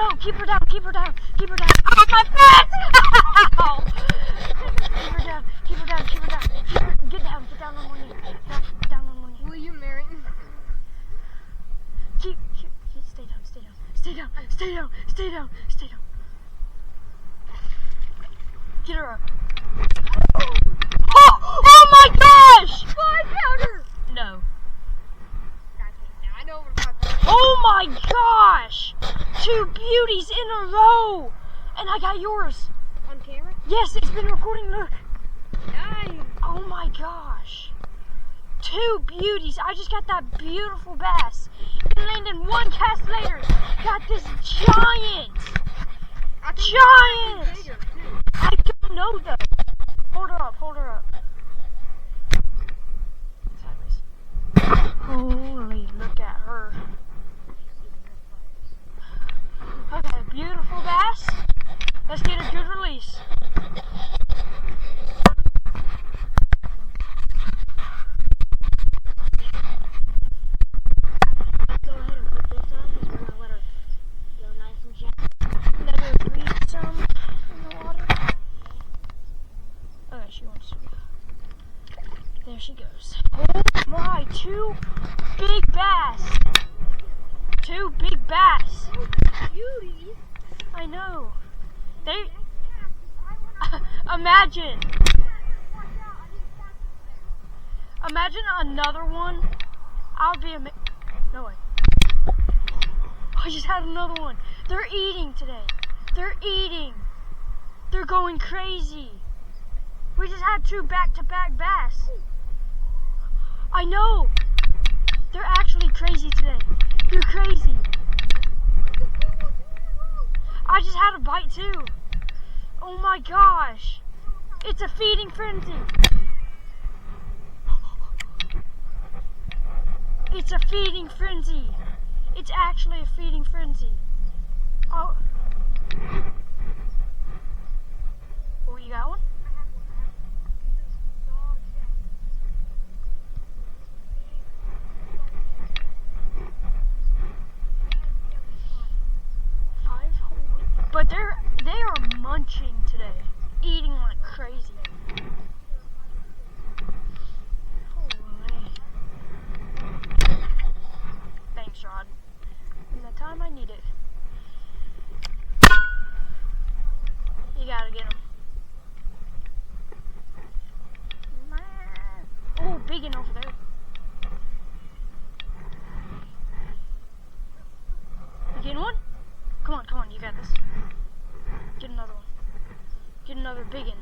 no, keep her down, keep her down, keep her down. Oh, my friend! Ow! Keep her down, keep her down, keep her down. Get down on one knee. Down on one knee. Will you marry me? Stay down, stay down, stay down, stay down, stay down, stay down. Get her up. Oh my gosh! Fly powder! No. Now I know what I'm talking about. Oh my gosh! 2 beauties in a row! And I got yours. On camera? Yes, it's been recording, look. Nice. Oh my gosh. 2 beauties. I just got that beautiful bass. And landed 1 cast later. Got this giant. Giant! I don't know though. Hold her up, hold her up. Sideways. Holy, look at her. Okay, beautiful bass. Let's get a good release. Go ahead and put this on because we're going to let her go nice and gentle. Let her breathe some in the water. Okay, she wants to. There she goes. Oh my, 2 big bass. 2 big bass. Beauty. I know. They imagine another one. I'll be no way. I just had another one. They're eating today. They're eating. They're going crazy. We just had 2 back-to-back bass. I know. They're actually crazy today. They're crazy. I just had a bite too. Oh my gosh. It's a feeding frenzy. It's a feeding frenzy. It's actually a feeding frenzy. Oh. Oh, you got one? But they are munching today, eating like crazy. Holy. Thanks, Rod. In the time I need it. You gotta get him. Oh, big one over there. You getting one? Come on, you got this. Get another one. Get another big one.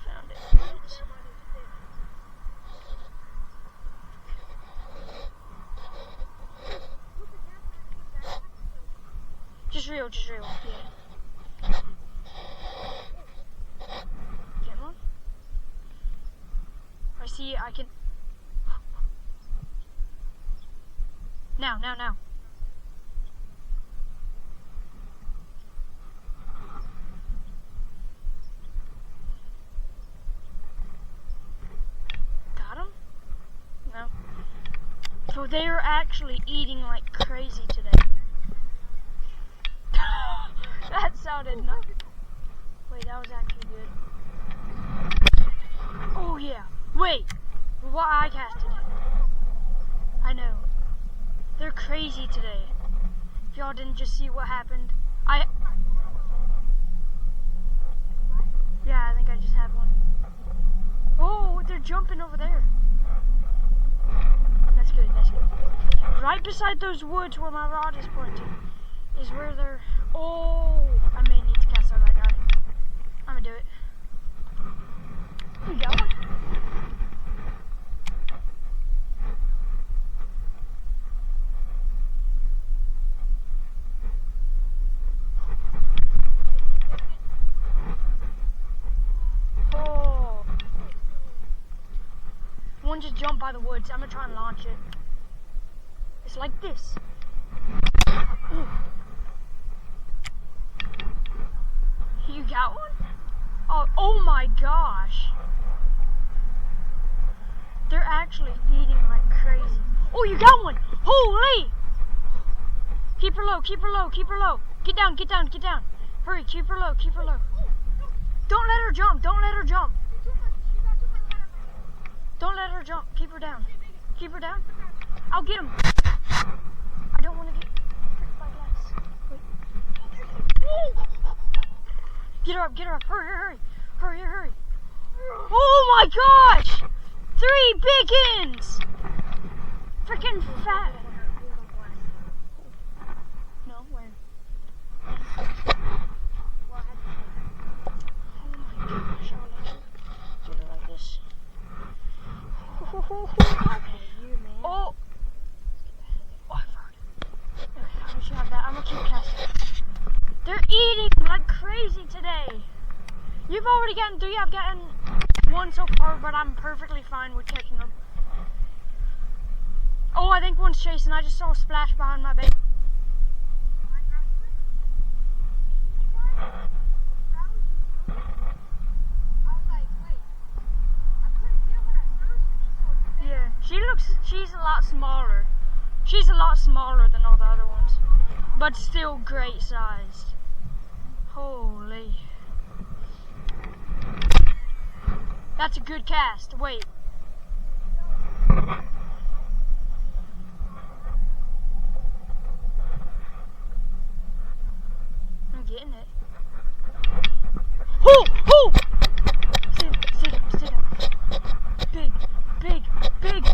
Found it. Just reel, yeah. Get one? I see, I can... Now. Got him? No. So they are actually eating like crazy today. That sounded nuts. Wait, that was actually good. Oh yeah. Wait. What I casted it. I know. They're crazy today. If y'all didn't just see what happened. Yeah, I think I just had one. Oh, they're jumping over there. That's good, that's good. Right beside those woods where my rod is pointing is where they're... Oh, I may need to cast out that guy. I'm gonna do it. You got one? One just jumped by the woods. I'm gonna try and launch it. It's like this. Ooh. You got one? Oh my gosh. They're actually eating like crazy. Oh, you got one! Holy! Keep her low, keep her low, keep her low. Get down, get down, get down. Hurry, keep her low, keep her low. Don't let her jump, don't let her jump. Don't let her jump, keep her down. Keep her down. I'll get him. I don't want to get pricked by glass. Wait. Get her up, get her up. Hurry, hurry, hurry, hurry, hurry. Oh my gosh! 3 biggins! Freaking fat. No, where? Oh my gosh, I'll do it like this. Oh, oh, I've heard it. Okay, I should have that. I'm gonna keep casting. They're eating like crazy today. You've already gotten 3. I've gotten 1 so far, but I'm perfectly fine with catching them. Oh, I think one's chasing. I just saw a splash behind my bait. Yeah, she's a lot smaller. She's a lot smaller than all the other ones, but still great sized. Holy. That's a good cast. Wait. I'm getting it. Oh! Oh! Sit down. Big, big, big.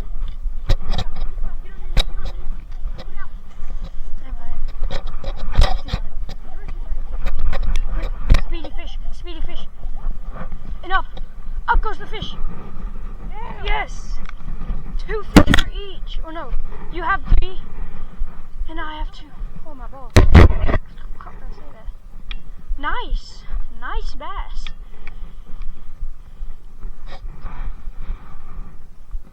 Speedy fish. Enough. Up goes the fish. Yes. 2 fish for each. Or no, you have 3, and I have 2. Oh my balls. How did I say that? Nice. Nice bass.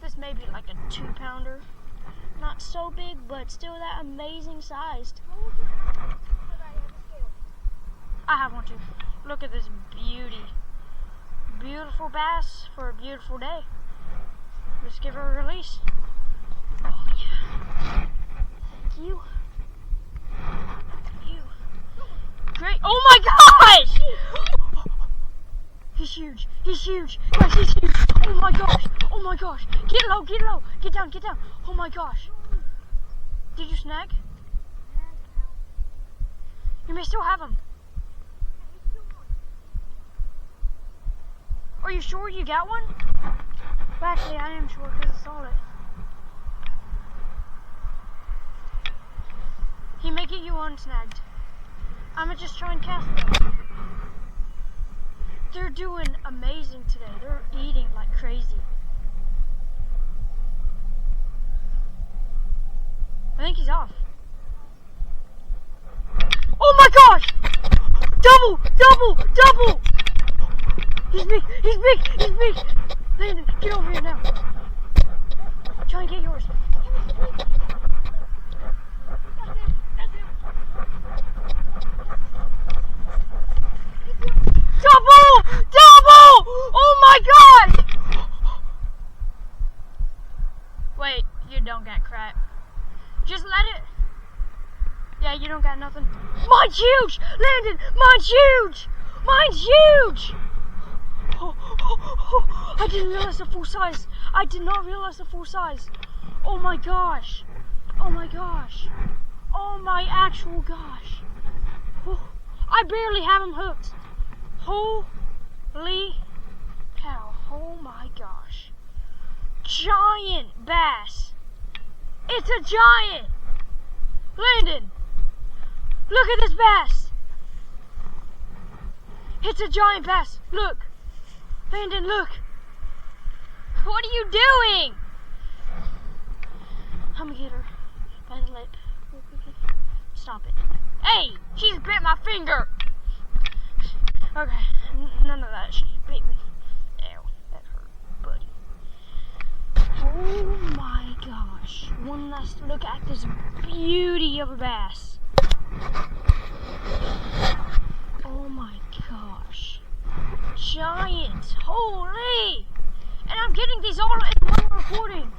This may be like a 2-pounder. Not so big, but still that amazing sized. I have one too. Look at this beauty. Beautiful bass for a beautiful day. Let's give her a release. Oh yeah. Thank you. You. Great. Oh my gosh! He's huge. He's huge. Guys, he's huge. Oh my gosh. Oh my gosh. Get low, get low. Get down, get down. Oh my gosh. Did you snag? You may still have him. Are you sure you got one? Well, actually, I am sure because I saw it. He may get you unsnagged. I'm gonna just try and cast them. They're doing amazing today. They're eating like crazy. I think he's off. Oh my gosh! Double! Double! Double! He's big! He's big! He's big! Landon, get over here now. Try and get yours. Double! Double! Oh my god! Wait, you don't got crap. Just let it. Yeah, you don't got nothing. Mine's huge! Landon, mine's huge! Mine's huge! I didn't realize the full size. I did not realize the full size. Oh my gosh. Oh my gosh. Oh my actual gosh. I barely have him hooked. Holy cow. Oh my gosh. Giant bass. It's a giant. Landon, look at this bass. It's a giant bass. Look. Landon, look. What are you doing? I'm gonna get her by the lip. Stop it. Hey, she's bit my finger. Okay, none of that. She bit me. Ow, that hurt, buddy. Oh my gosh. One last look at this beauty of a bass. Oh my gosh. Giant. Holy! And I'm getting these all in one recording.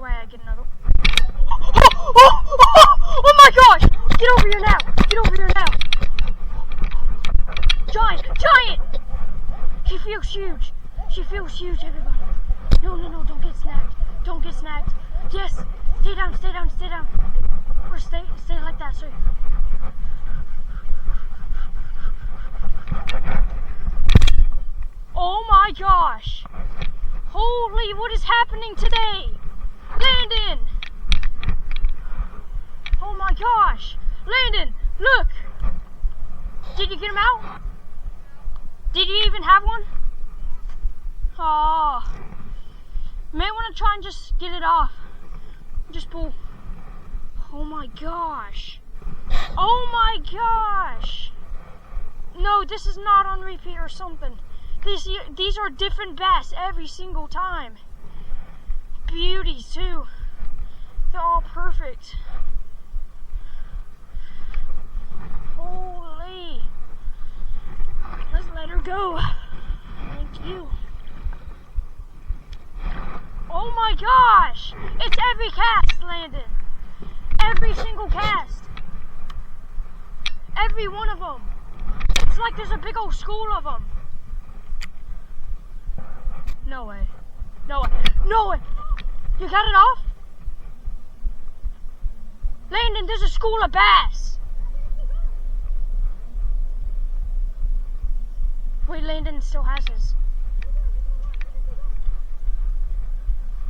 way I get another. Oh my gosh! Get over here now! Get over here now! Giant! Giant! She feels huge! She feels huge, everybody! No, don't get snagged! Don't get snagged! Yes! Stay down, stay down, stay down! Or stay like that, sir. Oh my gosh! Holy, what is happening today? Landon! Oh my gosh! Landon, look! Did you get him out? Did you even have one? Oh, may want to try and just get it off. Just pull. Oh my gosh. Oh my gosh. No, this is not on repeat or something. These are different bass every single time. Beauties too. They're all perfect. Holy. Let's let her go. Thank you. Oh my gosh! It's every cast, Landon. Every single cast. Every one of them. It's like there's a big old school of them. No way. No way. No way. You got it off? Landon, there's a school of bass. Wait, Landon still has his.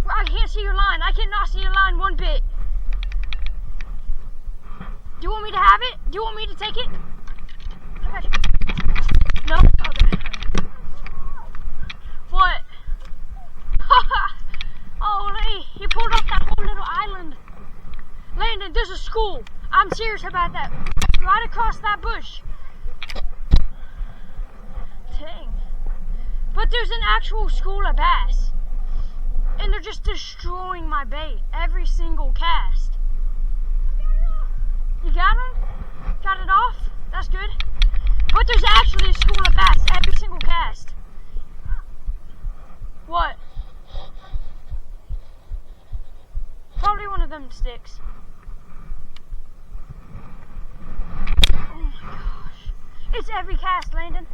I can't see your line. I cannot see your line one bit. Do you want me to have it? Do you want me to take it? I got you. No? Okay. What? Holy, you pulled off that whole little island. Landon, there's a school. I'm serious about that. Right across that bush. Dang. But there's an actual school of bass. And they're just destroying my bait every single cast. You got them? Got it off? That's good. But there's actually a school of bass every single cast. What? Probably one of them sticks. Oh my gosh. It's every cast, Landon.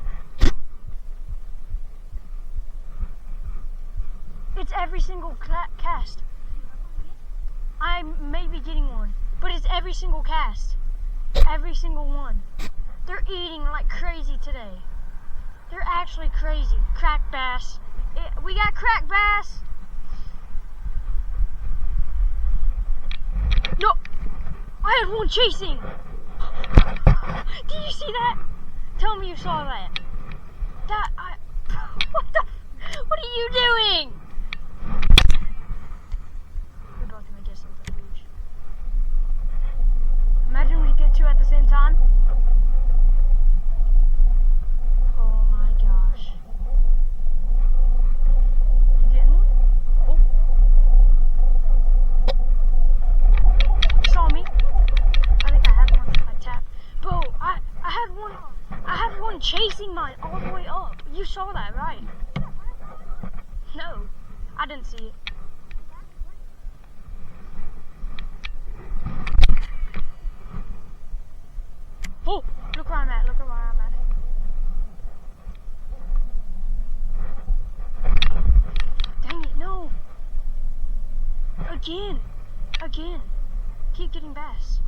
It's every single cast. I may be getting one, but it's every single cast. Every single one. They're eating like crazy today. They're actually crazy. Crack bass. We got crack bass. No! I had one chasing. Did you see that? Tell me you saw that. What are you doing? We're both gonna get something huge. Imagine we get two at the same time. Oh my gosh. You getting one? Oh. You saw me? I think I had one. I tapped. Bro, I had one chasing mine all the way up. You saw that, right? No, I didn't see it. Oh, look where I'm at, look where I'm at. Dang it, no. Again. Keep getting bass.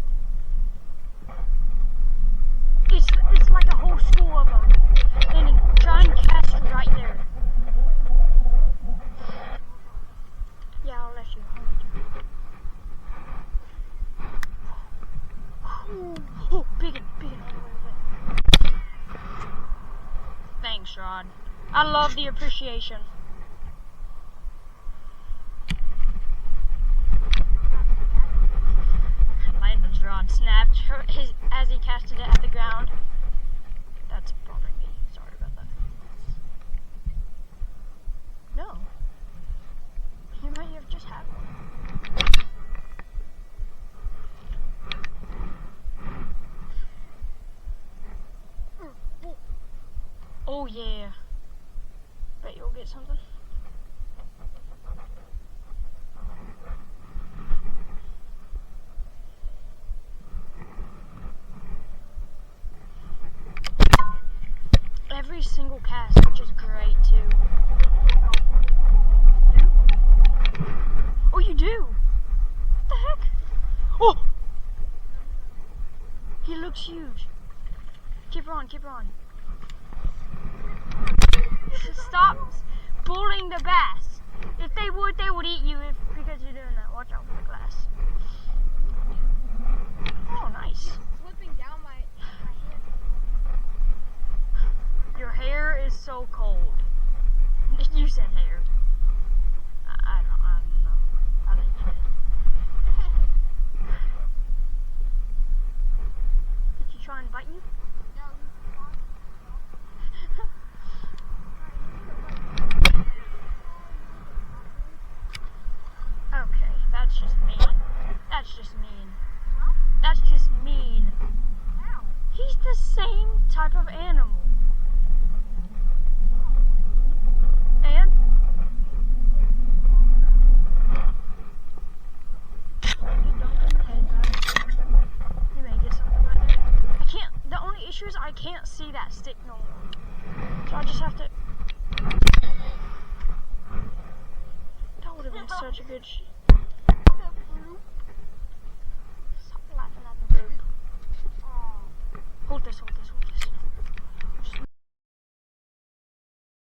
It's like a whole school of them. And try and cast right there. Yeah, I'll let you. Oh, big one. Thanks, Rod. I love the appreciation. Landon's rod snapped as he casted it at the ground. That's bothering me. Sorry about that. No. You might have just had one. Oh yeah. Bet you'll get something. every single cast, which is great too. Oh, you do? What the heck? Oh! He looks huge. Keep her on, keep her on. Stop bullying the bass. If they would eat you because you're doing that. Watch out for the glass. Oh, nice. Slipping down my hand. Your hair is so cold. You said hair. I don't know. I think you did. Did he try and bite you? No, Okay, that's just mean. That's just mean. That's just mean. He's the same type of animal. And? Get dunked in the head, guys. You may get something right there. I can't, the only issue is I can't see that stick no more. So I just have to. That would have been such a good